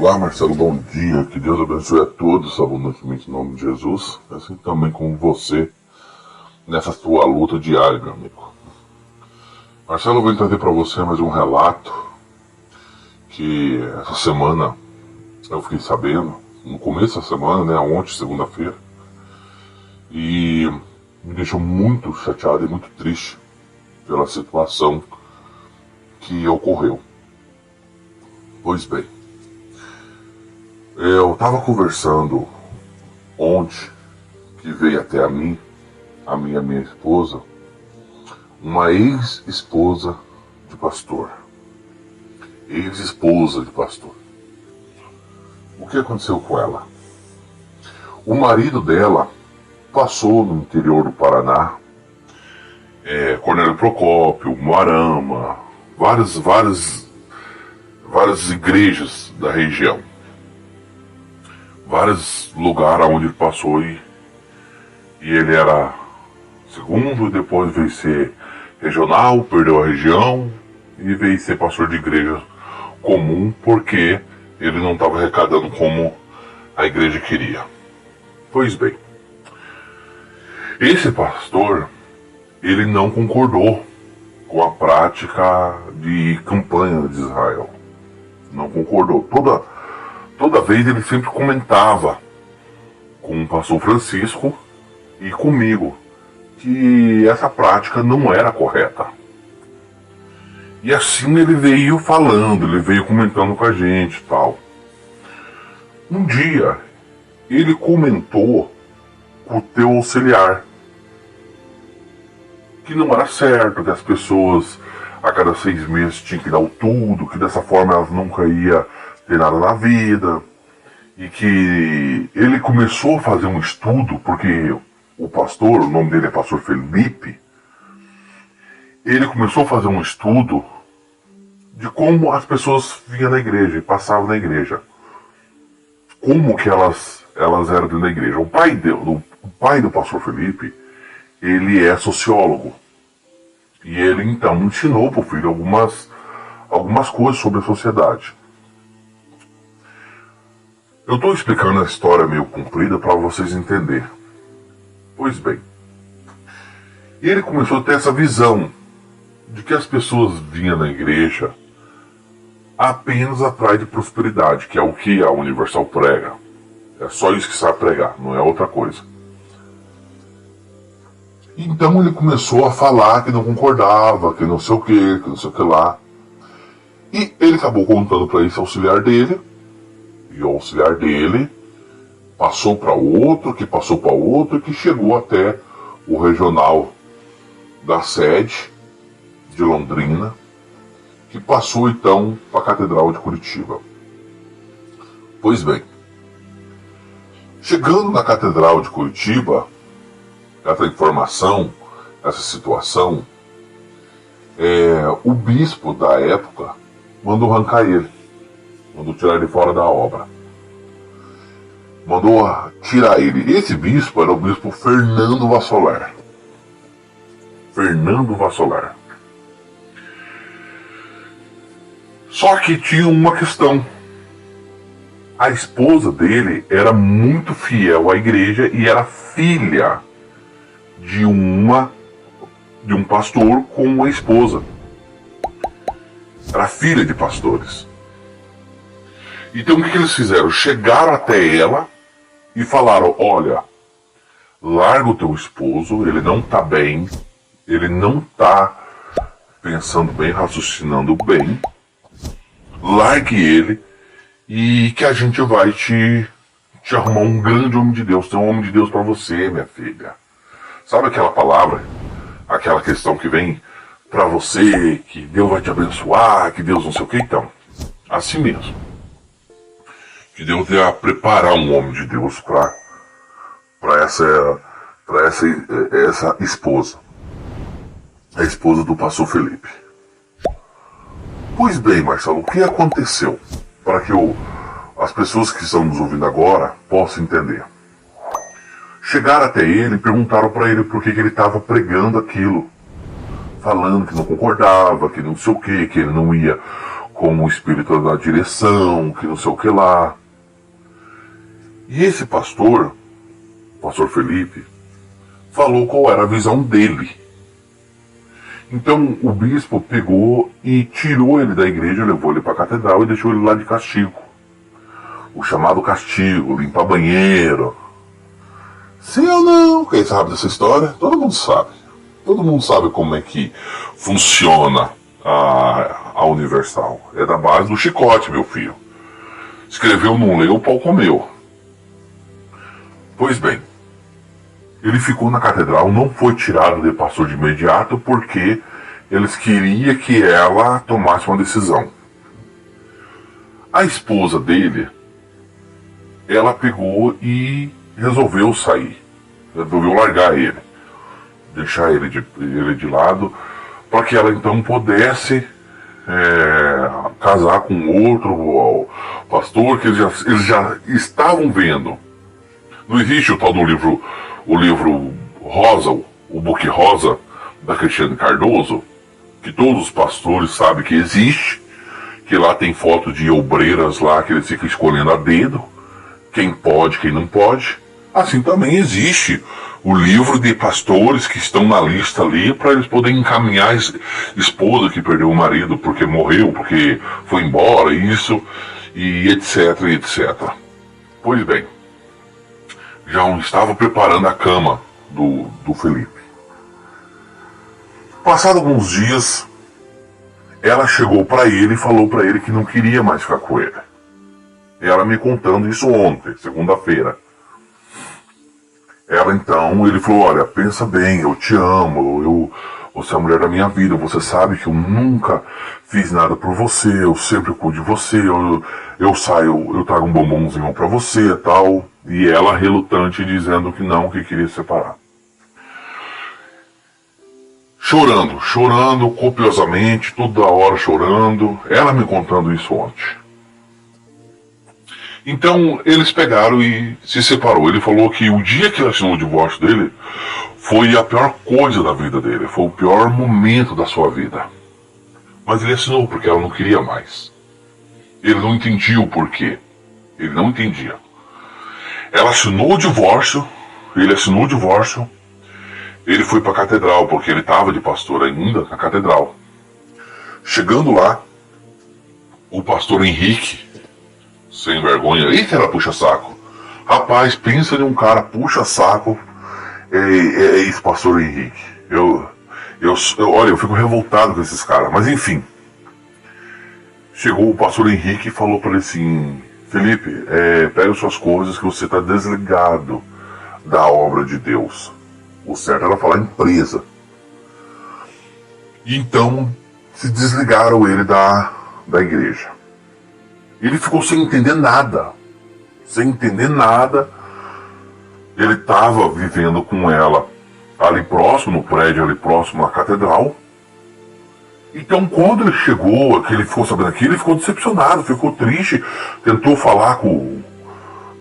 Olá, Marcelo, bom dia. Que Deus abençoe a todos abundantemente em nome de Jesus. Assim também com você nessa sua luta diária, meu amigo. Marcelo, eu vou trazer para você mais um relato que essa semana eu fiquei sabendo, no começo da semana, né, ontem, segunda-feira, e me deixou muito chateado e muito triste pela situação que ocorreu. Pois bem, eu estava conversando ontem, que veio até a minha esposa, uma ex-esposa de pastor. Ex-esposa de pastor. O que aconteceu com ela? O marido dela passou no interior do Paraná, Cornélio Procópio, Moarama, várias igrejas da região. Vários lugares onde ele passou e ele era segundo, depois veio ser regional, perdeu a região e veio ser pastor de igreja comum porque ele não estava arrecadando como a igreja queria. Pois bem, esse pastor, ele não concordou com a prática de campanha de Israel. Não concordou. Toda vez ele sempre comentava com o pastor Francisco e comigo que essa prática não era correta. E assim ele veio falando, ele veio comentando com a gente e tal. Um dia ele comentou com o teu auxiliar que não era certo, que as pessoas a cada 6 meses tinham que dar o tudo, que dessa forma elas nunca iam ter nada na vida, e que ele começou a fazer um estudo, porque o pastor, o nome dele é pastor Felipe, ele começou a fazer um estudo de como as pessoas vinham na igreja e passavam na igreja, como que elas eram dentro da igreja. O pai do pastor Felipe, ele é sociólogo, e ele então ensinou para o filho algumas coisas sobre a sociedade. Eu estou explicando a história meio comprida para vocês entenderem. Pois bem, ele começou a ter essa visão de que as pessoas vinham na igreja apenas atrás de prosperidade, que é o que a Universal prega. É só isso que sabe pregar, não é outra coisa. Então ele começou a falar que não concordava, que não sei o que não sei o que lá. E ele acabou contando para esse auxiliar dele, e o auxiliar dele passou para outro, que passou para outro, que chegou até o regional da sede de Londrina, que passou então para a Catedral de Curitiba. Pois bem, chegando na Catedral de Curitiba, essa informação, essa situação, o bispo da época mandou arrancar ele, mandou tirar ele fora da obra, mandou tirar ele. Esse bispo era o bispo Fernando Vassolar. Fernando Vassolar. Só que tinha uma questão. A esposa dele era muito fiel à igreja e era filha de um pastor com uma esposa. Era filha de pastores. Então o que eles fizeram? Chegaram até ela e falaram: olha, larga o teu esposo, ele não tá bem, ele não tá pensando bem, raciocinando bem, largue ele e que a gente vai te arrumar um grande homem de Deus. Tem um homem de Deus para você, minha filha. Sabe aquela palavra, aquela questão que vem para você, que Deus vai te abençoar, que Deus não sei o que? Então, assim mesmo. Que Deus ia preparar um homem de Deus para essa esposa. A esposa do pastor Felipe. Pois bem, Marcelo, o que aconteceu? Para que as pessoas que estão nos ouvindo agora possam entender. Chegaram até ele e perguntaram para ele por que ele estava pregando aquilo. Falando que não concordava, que não sei o que ele não ia como o espírito da direção, que não sei o que lá. E esse pastor, o pastor Felipe, falou qual era a visão dele. Então o bispo pegou e tirou ele da igreja, levou ele para a catedral e deixou ele lá de castigo. O chamado castigo, limpar banheiro. Sim ou não? Quem sabe dessa história? Todo mundo sabe. Todo mundo sabe como é que funciona a Universal. É da base do chicote, meu filho. Escreveu, não leu, o pau comeu. Pois bem, ele ficou na catedral, não foi tirado de pastor de imediato porque eles queriam que ela tomasse uma decisão. A esposa dele, ela pegou e resolveu sair, resolveu largar ele, deixar ele de lado, para que ela então pudesse casar com outro pastor que eles já estavam vendo. Não existe o tal do livro, o livro rosa, o book rosa da Cristiane Cardoso, que todos os pastores sabem que existe, que lá tem foto de obreiras lá que eles ficam escolhendo a dedo, quem pode, quem não pode. Assim também existe o livro de pastores que estão na lista ali para eles poderem encaminhar a esposa que perdeu o marido porque morreu, porque foi embora, isso, e etc, etc. Pois bem, já estava preparando a cama do Felipe. Passado alguns dias, ela chegou para ele e falou para ele que não queria mais ficar com ele. Ela me contando isso ontem, segunda-feira. Ela então, ele falou, olha, pensa bem, eu te amo, você é a mulher da minha vida, você sabe que eu nunca fiz nada por você, eu sempre cuido de você, eu saio, eu trago um bombonzinho pra você e tal. E ela relutante dizendo que não, que queria se separar. Chorando copiosamente, toda hora chorando, ela me contando isso ontem. Então eles pegaram e se separou. Ele falou que o dia que ele assinou o divórcio dele foi a pior coisa da vida dele, foi o pior momento da sua vida. Mas ele assinou porque ela não queria mais. Ele não entendia o porquê. Ele não entendia. Ela assinou o divórcio, ele assinou o divórcio, ele foi para a catedral, porque ele estava de pastor ainda na catedral. Chegando lá, o pastor Henrique, sem vergonha, eita, ela puxa saco. Rapaz, pensa em um cara puxa saco, é esse pastor Henrique. Olha, eu fico revoltado com esses caras, mas enfim. Chegou o pastor Henrique e falou para ele assim, Felipe, pega suas coisas que você está desligado da obra de Deus. O certo era falar empresa. E então se desligaram ele da igreja. Ele ficou sem entender nada. Sem entender nada. Ele estava vivendo com ela ali próximo, no prédio ali próximo à catedral. Então quando ele chegou, que ele ficou sabendo aquilo, ele ficou decepcionado, ficou triste, tentou falar com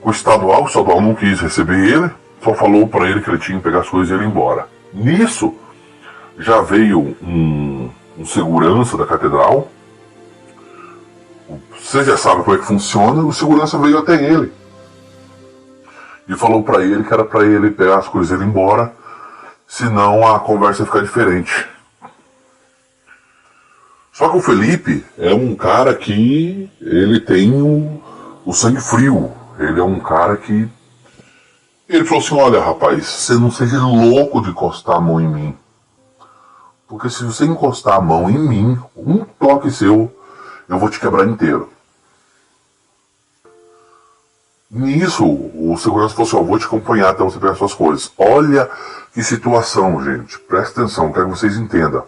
o estadual não quis receber ele, só falou para ele que ele tinha que pegar as coisas e ir embora. Nisso, já veio um segurança da catedral, você já sabe como é que funciona, o segurança veio até ele e falou para ele que era para ele pegar as coisas e ir embora, senão a conversa ia ficar diferente. Só que o Felipe é um cara que ele tem o sangue frio. Ele é um cara que... Ele falou assim, olha rapaz, você não seja louco de encostar a mão em mim. Porque se você encostar a mão em mim, um toque seu, eu vou te quebrar inteiro. Nisso, o segurança falou assim, eu vou te acompanhar até você pegar suas coisas. Olha que situação, gente. Presta atenção, quero que vocês entendam.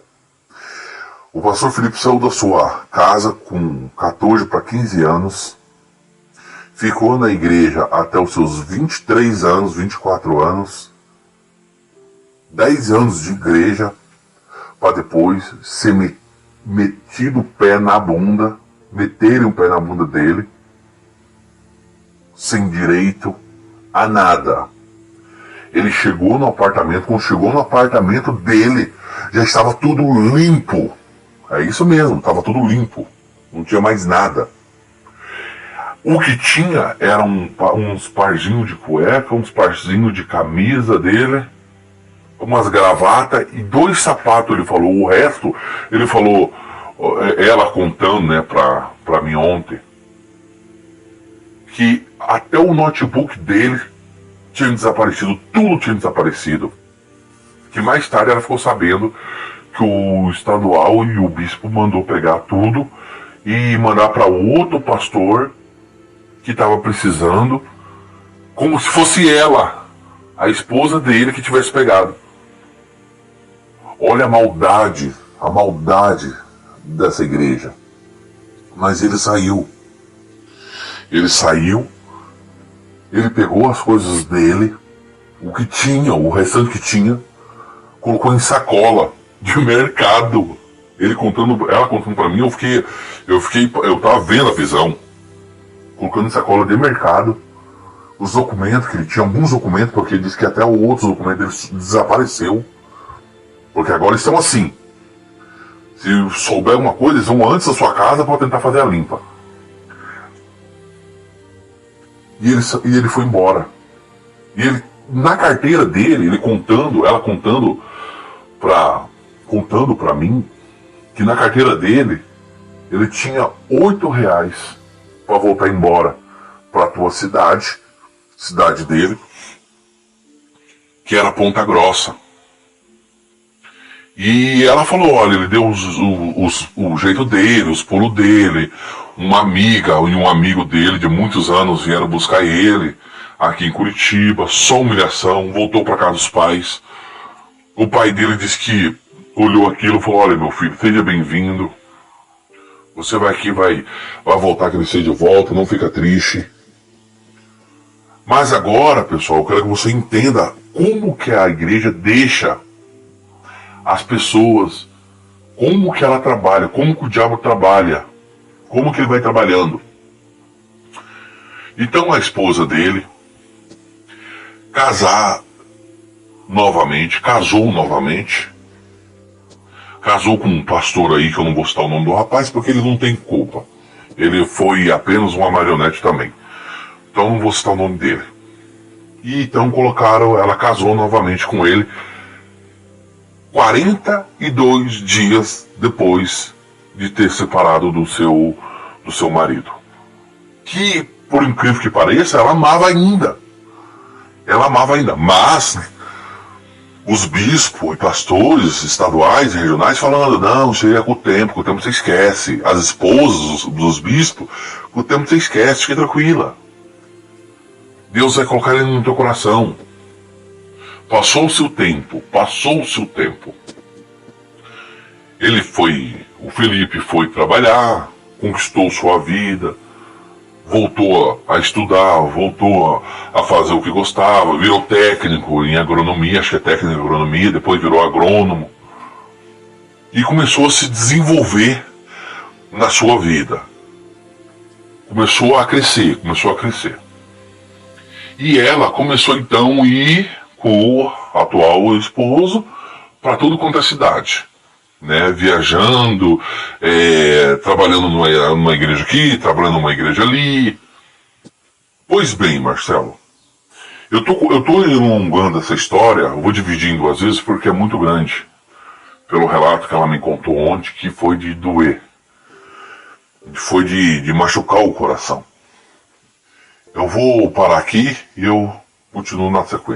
O pastor Felipe saiu da sua casa com 14 para 15 anos, ficou na igreja até os seus 23 anos, 24 anos, 10 anos de igreja, para depois ser metido o pé na bunda, meterem o pé na bunda dele, sem direito a nada. Ele chegou no apartamento, quando chegou no apartamento dele, já estava tudo limpo. É isso mesmo, estava tudo limpo. Não tinha mais nada. O que tinha era uns parzinhos de cueca, uns parzinhos de camisa dele, umas gravatas e 2 sapatos, ele falou. O resto, ele falou, ela contando, né, pra mim ontem, que até o notebook dele tinha desaparecido, tudo tinha desaparecido. Que mais tarde ela ficou sabendo que o estadual e o bispo mandou pegar tudo e mandar para outro pastor que estava precisando, como se fosse ela, a esposa dele, que tivesse pegado. Olha a maldade dessa igreja. Mas ele saiu. Ele pegou as coisas dele, o que tinha, o restante que tinha, colocou em sacola de mercado. Ela contando pra mim, eu tava vendo a visão. Colocando em sacola de mercado os documentos, que ele tinha alguns documentos, porque ele disse que até outros documentos dele desapareceu. Porque agora eles estão assim. Se souber alguma coisa, eles vão antes da sua casa para tentar fazer a limpa. E ele foi embora. E ele, na carteira dele, ela contando pra mim, que na carteira dele, ele tinha R$8 para voltar embora para a tua cidade dele, que era Ponta Grossa. E ela falou, olha, ele deu o jeito dele, os pulos dele. Uma amiga e um amigo dele de muitos anos vieram buscar ele aqui em Curitiba, só humilhação, voltou para casa dos pais. O pai dele disse que olhou aquilo e falou, olha, meu filho, seja bem-vindo. Você vai aqui, vai voltar a crescer de volta, não fica triste. Mas agora, pessoal, eu quero que você entenda como que a igreja deixa as pessoas, como que ela trabalha, como que o diabo trabalha, como que ele vai trabalhando. Então a esposa dele casou novamente, casou com um pastor aí, que eu não vou citar o nome do rapaz, porque ele não tem culpa. Ele foi apenas uma marionete também. Então não vou citar o nome dele. E então ela casou novamente com ele 42 dias depois de ter separado do seu marido. Que, por incrível que pareça, ela amava ainda. Mas os bispos e pastores estaduais e regionais falando, não, isso aí é com o tempo você esquece. As esposas dos bispos, com o tempo você esquece, fique tranquila. Deus vai colocar ele no teu coração. Passou-se o tempo. O Felipe foi trabalhar, conquistou sua vida, voltou a estudar, voltou a fazer o que gostava, virou técnico em agronomia, acho que é técnico em agronomia, depois virou agrônomo. E começou a se desenvolver na sua vida. Começou a crescer. E ela começou então a ir com o atual esposo para tudo quanto é cidade, né? Viajando, trabalhando numa igreja aqui, trabalhando numa igreja ali. Pois bem, Marcelo, eu tô elongando essa história, eu vou dividir em 2 vezes porque é muito grande, pelo relato que ela me contou ontem, que foi de doer, foi de machucar o coração. Eu vou parar aqui e eu continuo na sequência.